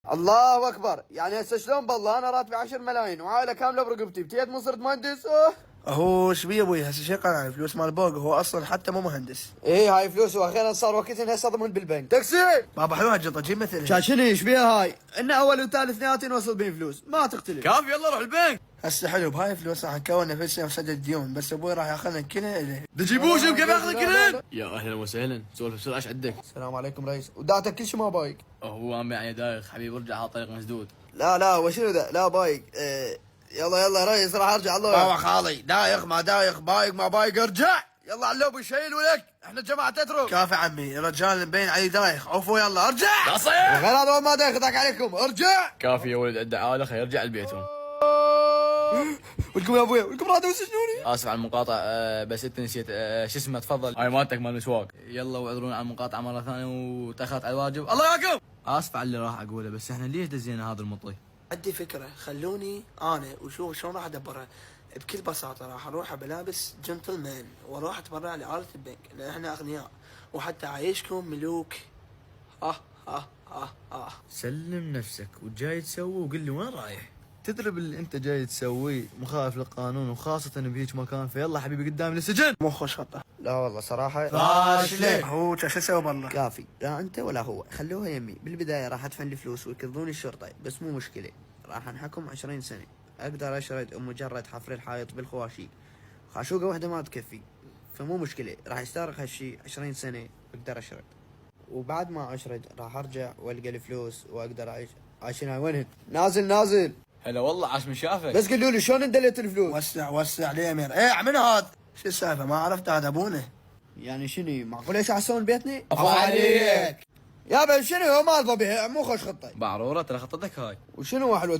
الله اكبر، يعني هسه شلون بالله انا راتبي 10 ملايين وعائله كامله برقبتي، بتيت من صرت مهندس؟ هو ايش بيه ابوي هسه شي قنع الفلوس مال بوق، هو اصلا حتى مو مهندس. ايه هاي فلوس واخيرا صار وقتها هسه ضمن بالبنك. تاكسي بابا حلوها الجطه جيب مثلها. شاشني ايش بيها هاي؟ ان اول وثالث اثنيناتين وصل بين فلوس ما تختلف. كافي يلا روح البنك. هسه حلو بهاي الفلوس راح نكون نفسنا وسدد ديون، بس ابوي راح ياخذنا كلها اليه. تجيبوش كيف ياخذ كلن؟ يا اهلا وسهلا، سولف بسرعه ايش عندك؟ السلام عليكم رئيس، ودعتك كل شيء ما بايق. هو عم يعني دايخ حبيبي، ارجع على طريق مسدود. لا وشنو ذا؟ لا بايق. يلا رئيس راح ارجع. الله بابا خالي دايخ ما دايخ بايق ما بايق ارجع. يلا على اللوب يشيل ولك، احنا جماعه تترك. كافي عمي رجال مبين علي دايخ، عفوا يلا ارجع. لا صيح. غير هذا ما دايخ عليكم، ارجع. كافي يا ولد عنده عاله، خليه يرجع لبيتهم. ولكم يا ابويا ولكم راح تسجنوني. اسف على المقاطعه، بس انت نسيت شو اسمه، تفضل هاي مالتك مال المسواق. يلا واعذرونا على المقاطعه مره ثانيه وتاخرت على الواجب، الله ياكم. اسف على اللي راح اقوله، بس احنا ليش دزينا هذا المطي؟ عندي فكره، خلوني انا وشوف شلون راح ادبرها. بكل بساطه راح اروح بلابس جنتلمان واروح اتبرع لعائله البنك لان احنا اغنياء، وحتى عايشكم ملوك. سلم نفسك وجاي تسوي وقل لي وين رايح. تدري باللي انت جاي تسويه مخالف للقانون، وخاصة بهيج مكان، فيلا حبيبي قدام السجن. مو خوش خطه. لا والله صراحه فاشله. هو شو اسوي بالله؟ كافي، لا انت ولا هو خلوها يمي. بالبدايه راح ادفع لي فلوس ويكذبوني الشرطه، بس مو مشكله، راح نحكم 20 سنه. اقدر اشرد مجرد حفر الحائط بالخواشيق، خاشوقه واحده ما تكفي، فمو مشكله، راح يستغرق هالشي 20 سنه اقدر اشرد. وبعد ما اشرد راح ارجع والقى الفلوس واقدر اعيش. عايشين وينهن؟ نازل. هلا والله عاش من شافك. بس قولوا لي شلون اندلت الفلوس؟ وسع لي امير. ايه من هذا؟ شو السالفه ما عرفت هذا ابونا؟ يعني شنو معقول ايش عسون بيتني؟ عفو عليك. يا بل شنو مال ضبيع مو خوش خطه. بعروره ترى خطتك هاي. وشنو حلوه